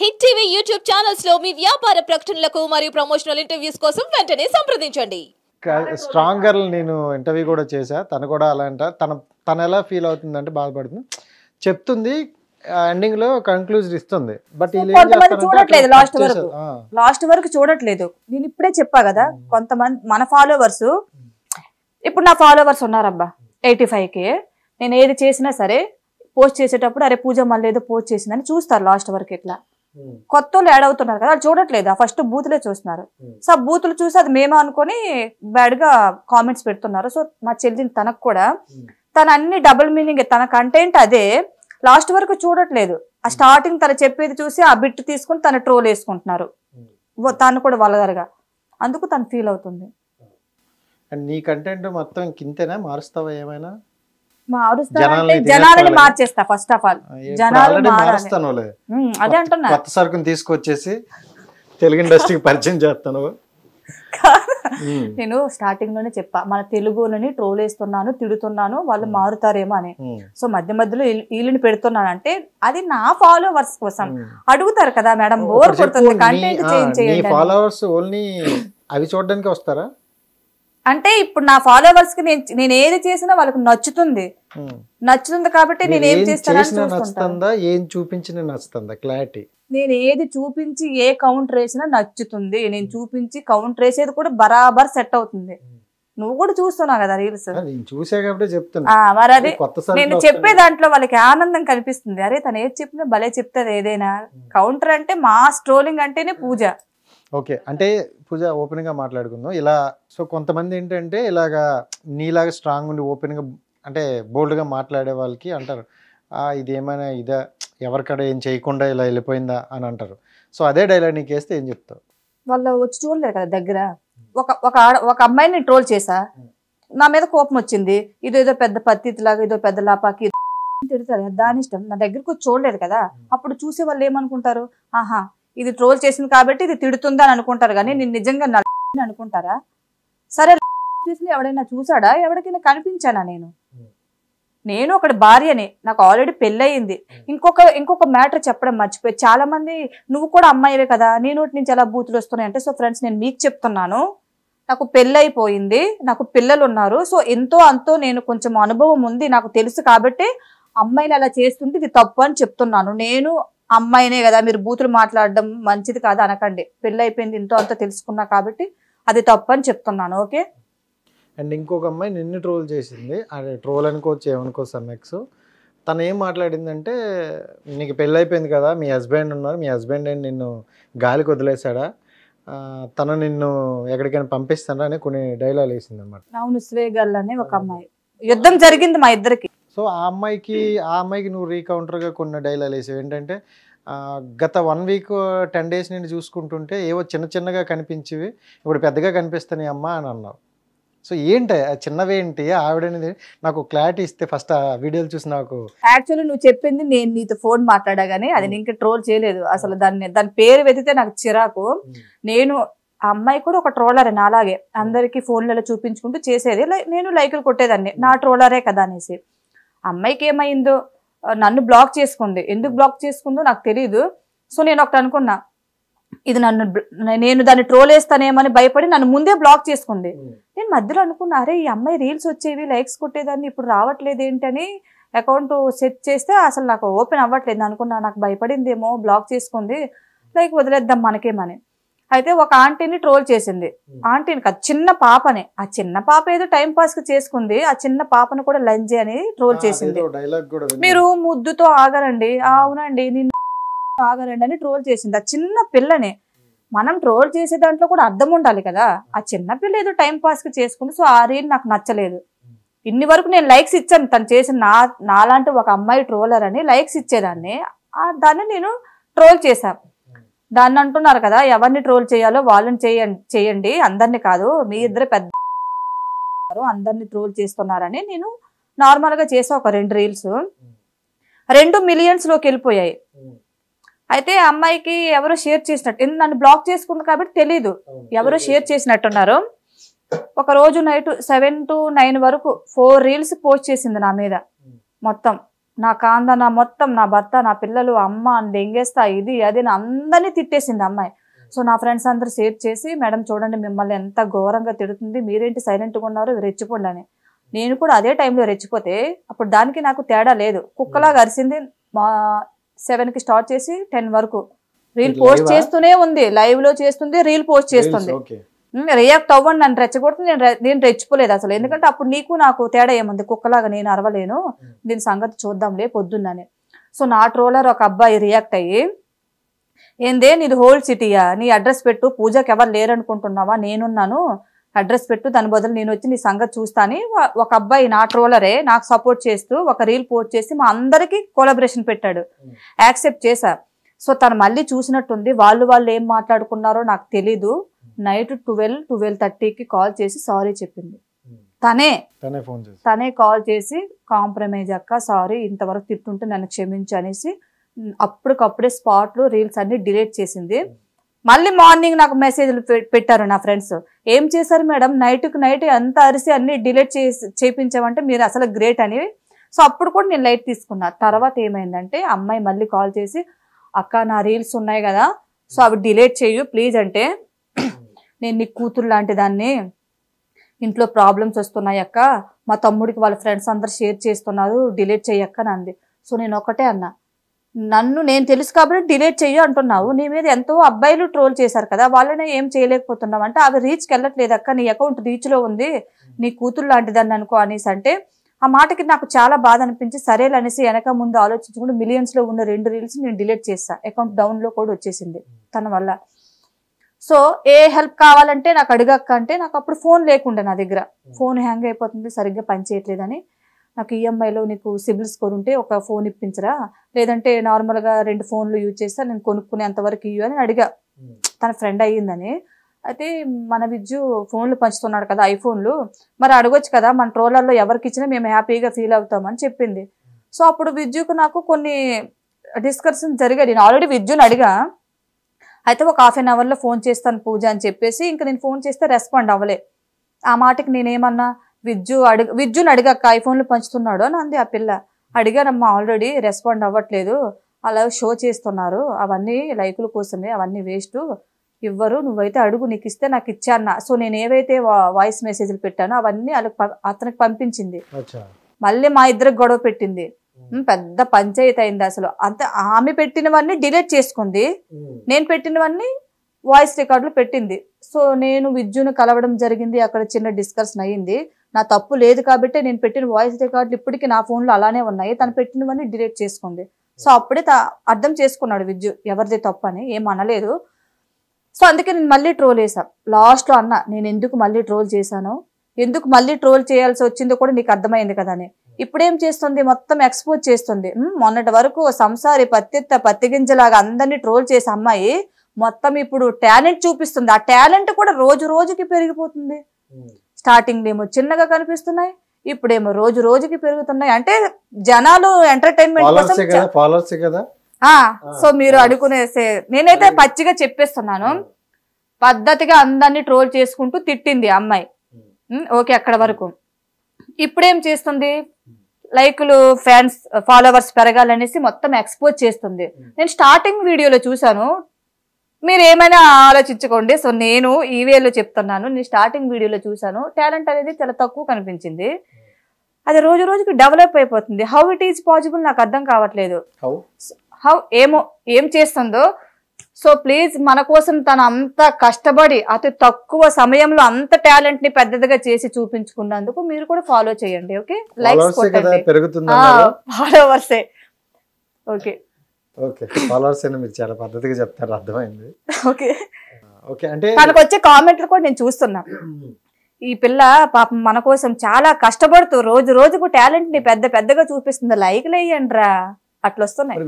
Hit TV YouTube channels లో మీ వ్యాపార ప్రకటనలకు మరియు ప్రమోషనల్ ఇంటర్వ్యూస్ కోసం వెంటనే సంప్రదించండి. స్ట్రాంగ్ గర్ల్ నేను ఇంటర్వ్యూ కూడా చేశా. తను కూడా అలా అంట. తను ఎలా ఫీల్ అవుతుందంటే బాధపడుతుంది చెప్తుంది. ఎండింగ్ లో కంక్లూజన్ ఇస్తుంది. బట్ కొంతమంది చూడట్లేదు లాస్ట్ వరకు చూడట్లేదు. నేను ఇప్పుడే చెప్పా కదా, కొంతమంది మన ఫాలోవర్స్, ఇప్పుడు నా ఫాలోవర్స్ ఉన్నారబ్బా 85K. నేను ఏది చేసినా సరే పోస్ట్ చేసేటప్పుడు అరే పూజ మళ్ళీ ఏదో పోస్ట్ చేసిందని చూస్తారు లాస్ట్ వరకు. ఇట్లా కొత్త వాళ్ళు యాడ్ అవుతున్నారు కదా, చూడట్లేదు. ఆ ఫస్ట్ బూతులే చూస్తున్నారు. సో ఆ బూతులు చూసి అది మేమో అనుకుని బ్యాడ్ గా కామెంట్స్ పెడుతున్నారు. సో మా చెల్లిని తనకు కూడా తన అన్ని డబుల్ మీనింగ్, తన కంటెంట్ అదే, లాస్ట్ వరకు చూడట్లేదు. ఆ స్టార్టింగ్ తను చెప్పేది చూసి ఆ బిట్ తీసుకుని తన ట్రోల్ వేసుకుంటున్నారు. తను కూడా వల్గర్గా, అందుకు తను ఫీల్ అవుతుంది. నీ కంటెంట్ మొత్తం కింతేనా మారుస్తావా ఏమైనా? జనాలని మార్చేస్తా. ఫస్ట్ ఆఫ్ ఆల్ జనాలు అదే అంటున్నా, కొత్త సరుకుని తీసుకొచ్చేసి తెలుగు ఇండస్ట్రీకి పరిచయం చేస్తాను. నేను స్టార్టింగ్ లోనే చెప్పా, మన తెలుగులని ట్రోల్ వేస్తున్నాను, తిడుతున్నాను, వాళ్ళు మారుతారేమో అని. సో మధ్య మధ్యలో వీళ్ళని పెడుతున్నాను అంటే అది నా ఫాలోవర్స్ కోసం. అడుగుతారు కదా మేడం, బోర్ కొడుతుంది, కంటెంట్ చేంజ్ చేయండి. ఫాలోవర్స్ ఓన్లీ అవి చూడడానికి వస్తారా అంటే ఇప్పుడు నా ఫాలోవర్స్ కి నేను ఏది చేసినా వాళ్ళకి నచ్చుతుంది కాబట్టి నేను ఏం చేస్తాను, ఏం చూపించిన నచ్చుతుందా క్లారిటీ. నేను ఏది చూపించి ఏ కౌంటర్ వేసినా నచ్చుతుంది. నేను చూపించి కౌంటర్ వేసేది కూడా బరాబర్ సెట్ అవుతుంది. నువ్వు కూడా చూస్తున్నావు కదా రీల్స్, చూసా కాబట్టి చెప్తున్నా. మరి అది నేను చెప్పే దాంట్లో వాళ్ళకి ఆనందం కనిపిస్తుంది. అరే తను ఏది చెప్పినా భలే చెప్తుంది. ఏదైనా కౌంటర్ అంటే మాస్ ట్రోలింగ్ అంటేనే పూజ. ఓకే, అంటే పూజ ఓపెన్గా మాట్లాడుకుందాం ఇలా. సో కొంతమంది ఏంటంటే ఇలాగా నీలాగా స్ట్రాంగ్ ఉండి ఓపెన్గా అంటే బోల్డ్గా మాట్లాడే వాళ్ళకి అంటారు ఇది ఏమైనా ఇదా, ఎవరికడ ఏం చేయకుండా ఇలా వెళ్ళిపోయిందా అని అంటారు. సో అదే డైలాగ్ నీకు వేస్తే ఏం చెప్తావు? వాళ్ళు వచ్చి చూడలేరు కదా దగ్గర. ఒక అమ్మాయిని ట్రోల్ చేసా, నా మీద కోపం వచ్చింది, ఇదేదో పెద్ద పత్తిలాగా ఏదో పెద్ద లాపాకి తిడతారు, దాని ఇష్టం. నా దగ్గరకు వచ్చి చూడలేదు కదా. అప్పుడు చూసే వాళ్ళు ఏమనుకుంటారు, ఆహా ఇది ట్రోల్ చేసింది కాబట్టి ఇది తిడుతుందా అని అనుకుంటారు. కానీ నేను నిజంగా అనుకుంటారా? సరే ఎవడైనా చూసాడా? ఎవరికైనా కనిపించానా? నేను ఒకటి భార్యని, నాకు ఆల్రెడీ పెళ్ళయింది. ఇంకొక మ్యాటర్ చెప్పడం మర్చిపోయి, చాలా మంది నువ్వు కూడా అమ్మాయివే కదా, నీ నోటి నుంచి ఎలా బూతులు వస్తున్నాయి అంటే, సో ఫ్రెండ్స్ నేను మీకు చెప్తున్నాను, నాకు పెళ్ళైపోయింది, నాకు పిల్లలు ఉన్నారు. సో ఎంతో అంతో నేను కొంచెం అనుభవం ఉంది, నాకు తెలుసు కాబట్టి అమ్మాయిలు అలా చేస్తుంటే ఇది తప్పు అని చెప్తున్నాను. నేను అమ్మాయినే కదా, మీరు బూతులు మాట్లాడడం మంచిది కాదు అనకండి. పెళ్ళి అయిపోయింది, ఎంతో అంత తెలుసుకున్నా కాబట్టి అది తప్పు అని చెప్తున్నాను. ఓకే. అండ్ ఇంకొక అమ్మాయి నిన్ను ట్రోల్ చేసింది, అదే ట్రోల్ అనుకోవచ్చు ఏమనుకోవచ్చు సమ్మెక్స్. తను ఏం మాట్లాడిందంటే, నీకు పెళ్ళి అయిపోయింది కదా, మీ హస్బెండ్ ఉన్నారు, మీ హస్బెండ్ నిన్ను గాలికి వదిలేశాడా, తను నిన్ను ఎక్కడికైనా పంపిస్తాడా అని కొన్ని డైలాగ్ వేసింది అనమాట. అవును, స్వేగల్ అనే ఒక అమ్మాయి, యుద్ధం జరిగింది మా ఇద్దరికి. సో ఆ అమ్మాయికి నువ్వు రీకౌంటర్గా కొన్ని డైలాగ్ వేసావు. ఏంటంటే గత 1 వీక్ 10 డేస్ నేను చూసుకుంటుంటే ఏవో చిన్నగా కనిపించేవి, ఇప్పుడు పెద్దగా కనిపిస్తాయి అమ్మ అని అన్నావు. సో ఏంటి ఆ చిన్నవేంటి ఆవిడనేది నాకు క్లారిటీ ఇస్తే ఫస్ట్ ఆ వీడియోలు చూసి. నాకు యాక్చువల్లీ నువ్వు చెప్పింది నేను నీతో ఫోన్ మాట్లాడా కానీ అది ఇంకా ట్రోల్ చేయలేదు అసలు. దాని పేరు వెతితే నాకు చిరాకు. నేను ఆ అమ్మాయి కూడా ఒక ట్రోలరే నాలాగే, అందరికి ఫోన్లలో చూపించుకుంటూ చేసేది. నేను లైకులు కొట్టేదాన్ని, నా ట్రోలరే కదా అనేసి. అమ్మాయికి ఏమైందో నన్ను బ్లాక్ చేసుకుంది. ఎందుకు బ్లాక్ చేసుకుందో నాకు తెలియదు. సో నేను ఒకటి అనుకున్నా, ఇది నేను దాన్ని ట్రోల్ వేస్తానేమని భయపడి నన్ను ముందే బ్లాక్ చేసుకుంది. నేను మధ్యలో అనుకున్నా, అరే ఈ అమ్మాయి రీల్స్ వచ్చేవి, లైక్స్ కొట్టేదాన్ని, ఇప్పుడు రావట్లేదు ఏంటని అకౌంట్ సెట్ చేస్తే అసలు నాకు ఓపెన్ అవ్వట్లేదు అనుకున్నా. నాకు భయపడిందేమో, బ్లాక్ చేసుకుంది, లైక్ వదిలేద్దాం మనకేమని. అయితే ఒక ఆంటీని ట్రోల్ చేసింది. ఆంటీని కాదు, చిన్న పాపని. ఆ చిన్న పాప ఏదో టైం పాస్ కి చేసుకుంది, ఆ చిన్న పాపను కూడా లంజే అని ట్రోల్ చేసింది. మీరు ముద్దుతో ఆగరండి, అవునండి నిన్ను ఆగరండి అని ట్రోల్ చేసింది. ఆ చిన్న పిల్లని మనం ట్రోల్ చేసే దాంట్లో కూడా అర్థం ఉండాలి కదా. ఆ చిన్న పిల్ల ఏదో టైం పాస్ కి చేసుకుంది. సో ఆ రీల్ నాకు నచ్చలేదు. ఇన్ని వరకు నేను లైక్స్ ఇచ్చాను, తను చేసిన నాలాంటి ఒక అమ్మాయి ట్రోలర్ అని లైక్స్ ఇచ్చేదాన్ని. దాన్ని నేను ట్రోల్ చేశాను. దాన్ని అంటున్నారు కదా, ఎవరిని ట్రోల్ చేయాలో వాళ్ళని చేయండి, అందరినీ కాదు, మీ ఇద్దరు పెద్ద అందరినీ ట్రోల్ చేస్తున్నారని నేను నార్మల్ గా చేసా. ఒక 2 రీల్స్ 2 మిలియన్స్ లోకి వెళ్ళిపోయాయి. అయితే అమ్మాయికి ఎవరో షేర్ చేసినట్టు, నన్ను బ్లాక్ చేసుకుంది కాబట్టి తెలీదు, ఎవరో షేర్ చేసినట్టున్నారు. ఒక రోజు నైట్ 7 to 9 వరకు 4 రీల్స్ పోస్ట్ చేసింది నా మీద. మొత్తం నా కాందన మొత్తం, నా భర్త, నా పిల్లలు, అమ్మ దెంగేస్తా, ఇది అది అందరినీ తిట్టేసింది అమ్మాయి. సో నా ఫ్రెండ్స్ అందరూ షేర్ చేసి, మేడం చూడండి మిమ్మల్ని ఎంత ఘోరంగా తిడుతుంది, మీరేంటి సైలెంట్గా ఉన్నారు, రెచ్చిపోండి అని. నేను కూడా అదే టైంలో రెచ్చిపోతే అప్పుడు దానికి నాకు తేడా లేదు. కుక్కలాగా అరిసింది. 7కి స్టార్ట్ చేసి 10 వరకు రీల్ పోస్ట్ చేస్తూనే ఉంది, లైవ్ లో చేస్తుంది, రీల్ పోస్ట్ చేస్తుంది. రియాక్ట్ అవ్వండి, నన్ను రెచ్చగొడుతుంది. నేను రెచ్చిపోలేదు అసలు, ఎందుకంటే అప్పుడు నీకు నాకు తేడా ఏముంది, కుక్కలాగా నేను అరవలేను, దీని సంగతి చూద్దాంలే పొద్దున్నని. సో నా ట్రోలర్ ఒక అబ్బాయి రియాక్ట్ అయ్యి, ఏందే నీది హోల్ సిటీయా, నీ అడ్రస్ పెట్టు, పూజకి ఎవరు లేరనుకుంటున్నావా, నేనున్నాను, అడ్రస్ పెట్టు, దాని బదులు నేను వచ్చి నీ సంగతి చూస్తా అని ఒక అబ్బాయి నా ట్రోలరే నాకు సపోర్ట్ చేస్తూ ఒక రీల్ పోస్ట్ చేసి మా అందరికి కొలాబరేషన్ పెట్టాడు. యాక్సెప్ట్ చేశా. సో తను మళ్ళీ చూసినట్టుంది, వాళ్ళు ఏం మాట్లాడుకున్నారో నాకు తెలీదు. నైట్ 12-12:30కి కాల్ చేసి సారీ చెప్పింది. తనే కాల్ చేసి, కాంప్రమైజ్ అక్క, సారీ, ఇంతవరకు తిట్టుంటే నన్ను క్షమించు అనేసి అప్పటికప్పుడే స్పాట్లో రీల్స్ అన్ని డిలీట్ చేసింది. మళ్ళీ మార్నింగ్ నాకు మెసేజ్లు పెట్టారు నా ఫ్రెండ్స్, ఏం చేశారు మేడం, నైట్కి నైట్ ఎంత అరిసి అన్ని డిలీట్ చేయించామంటే మీరు అసలు గ్రేట్ అని. సో అప్పుడు కూడా నేను లైట్ తీసుకున్నా. తర్వాత ఏమైందంటే అమ్మాయి మళ్ళీ కాల్ చేసి, అక్క నా రీల్స్ ఉన్నాయి కదా, సో అవి డిలీట్ చేయు ప్లీజ్ అంటే, నేను నీ కూతురు లాంటి దాన్ని, ఇంట్లో ప్రాబ్లమ్స్ వస్తున్నాయి అక్క, మా తమ్ముడికి వాళ్ళ ఫ్రెండ్స్ అందరు షేర్ చేస్తున్నారు, డిలీట్ చెయ్యక్క అంది. సో నేను ఒకటే అన్నా, నన్ను నేను తెలుసు కాబట్టి డిలీట్ చెయ్యు అంటున్నావు, నీ మీద ఎంతో అబ్బాయిలు ట్రోల్ చేశారు కదా, వాళ్ళని ఏం చేయలేకపోతున్నావు అంటే, అవి రీచ్కి వెళ్ళట్లేదు అక్క, నీ అకౌంట్ రీచ్లో ఉంది, నీ కూతురు లాంటిదాన్ని అనుకో అనేసి అంటే, ఆ మాటకి నాకు చాలా బాధ అనిపించి సరేలే అనేసి వెనక ముందు ఆలోచించుకుంటూ మిలియన్స్లో ఉన్న 2 రీల్స్ నేను డిలీట్ చేస్తా. అకౌంట్ డౌన్లో కూడా వచ్చేసింది తన వల్ల. సో ఏ హెల్ప్ కావాలంటే నాకు అడగక్క అంటే, నాకు అప్పుడు ఫోన్ లేకుండా నా దగ్గర, ఫోన్ హ్యాంగ్ అయిపోతుంది, సరిగ్గా పనిచేయట్లేదని, నాకు ఈఎంఐలో నీకు సిబిల్ స్కోర్ ఉంటే ఒక ఫోన్ ఇప్పించరా, లేదంటే నార్మల్గా 2 ఫోన్లు యూజ్ చేస్తా, నేను కొనుక్కునే అంతవరకు ఇవ్వు అని అడిగా. తన ఫ్రెండ్ అయ్యిందని. అయితే మన విజ్జు ఫోన్లు పంచుతున్నాడు కదా, ఐఫోన్లు, మరి అడగొచ్చు కదా, మన ట్రోలర్లో ఎవరికి ఇచ్చినా మేము హ్యాపీగా ఫీల్ అవుతామని చెప్పింది. సో అప్పుడు విజ్జుకు నాకు కొన్ని డిస్కషన్ జరిగాయి. నేను ఆల్రెడీ విజ్జుని అడిగా, అయితే ఒక 1/2 అవర్లో ఫోన్ చేస్తాను పూజ అని చెప్పేసి, ఇంకా నేను ఫోన్ చేస్తే రెస్పాండ్ అవ్వలే. ఆ మాటకి నేనేమన్నా, విజ్జుని అడిగాక ఐఫోన్లు పంచుతున్నాడు అని అంది ఆ పిల్ల. అడిగానమ్మా, ఆల్రెడీ రెస్పాండ్ అవ్వట్లేదు, అలా షో చేస్తున్నారు, అవన్నీ లైకుల కోసమే, అవన్నీ వేస్ట్, ఇవ్వరు, నువ్వైతే అడుగు, నీకు ఇస్తే నాకు ఇచ్చాన్న. సో నేను ఏవైతే వాయిస్ మెసేజ్లు పెట్టానో అవన్నీ అతనికి పంపించింది. మళ్ళీ మా ఇద్దరికి గొడవ పెట్టింది, పెద్ద పంచాయతీ అయింది అసలు. అంతే, ఆమె పెట్టినవన్నీ డిలీట్ చేసుకుంది, నేను పెట్టినవన్నీ వాయిస్ రికార్డులు పెట్టింది. సో నేను విజ్జును కలవడం జరిగింది, అక్కడ చిన్న డిస్కషన్ అయ్యింది. నా తప్పు లేదు కాబట్టి నేను పెట్టిన వాయిస్ రికార్డులు ఇప్పటికీ నా ఫోన్లో అలానే ఉన్నాయి, తను పెట్టినవన్నీ డిలీట్ చేసుకుంది. సో అప్పుడే అర్థం చేసుకున్నాడు విజ్జు ఎవరిది తప్పు అని, ఏం అనలేదు. సో అందుకే నేను మళ్ళీ ట్రోల్ చేశా. లాస్ట్లో అన్న, నేను ఎందుకు మళ్ళీ ట్రోల్ చేశాను, ఎందుకు మళ్ళీ ట్రోల్ చేయాల్సి వచ్చిందో కూడా నీకు అర్థమైంది కదా అని. ఇప్పుడేం చేస్తుంది, మొత్తం ఎక్స్పోజ్ చేస్తుంది. మొన్నటి వరకు సంసారి పత్తి గింజలాగా అందరినీ ట్రోల్ చేసే అమ్మాయి మొత్తం ఇప్పుడు టాలెంట్ చూపిస్తుంది. ఆ టాలెంట్ కూడా రోజు రోజుకి పెరిగిపోతుంది. స్టార్టింగ్ ఏమో చిన్నగా కనిపిస్తున్నాయి, ఇప్పుడేమో రోజు రోజుకి పెరుగుతున్నాయి. అంటే జనాలు ఎంటర్టైన్మెంట్ కోసం. సో మీరు అడుగునేసే, నేనైతే పచ్చిగా చెప్పేస్తున్నాను, పద్ధతిగా అందరినీ ట్రోల్ చేసుకుంటూ తిట్టింది అమ్మాయి. ఓకే, అక్కడ వరకు. ఇప్పుడేం చేస్తుంది, లైకులు, ఫ్యాన్స్, ఫాలోవర్స్ పెరగాలనేసి మొత్తం ఎక్స్పోజ్ చేస్తుంది. నేను స్టార్టింగ్ వీడియోలో చూసాను, మీరు ఏమైనా ఆలోచించుకోండి. సో నేను ఈ వేలో చెప్తున్నాను, నేను స్టార్టింగ్ వీడియోలో చూసాను, టాలెంట్ అనేది చాలా తక్కువ కనిపించింది, అది రోజు రోజుకి డెవలప్ అయిపోతుంది. హౌ ఇట్ ఈజ్ పాసిబుల్ నాకు అర్థం కావట్లేదు. ఏం చేస్తుందో. సో ప్లీజ్, మన కోసం తను అంత కష్టపడి అతి తక్కువ సమయంలో అంత టాలెంట్ ని పెద్దదిగా చేసి చూపించుకున్నందుకు మీరు కూడా ఫాలో చేయండి. ఓకే, లైక్స్ కొట్టండి, ఫాలోవర్సే. ఓకే ఓకే, ఫాలోవర్స్ అని మీరు చాలా పద్ధతిగా చెప్తారు, అర్థమైంది. ఓకే ఓకే, అంటే తనకు వచ్చే కామెంట్లు కూడా నేను చూస్తున్నా. ఈ పిల్ల పాపం మన కోసం చాలా కష్టపడుతూ రోజు రోజుకు టాలెంట్ ని పెద్దగా చూపిస్తుంది, లైక్లు వేయండి రా, అట్లా వస్తున్నాయి.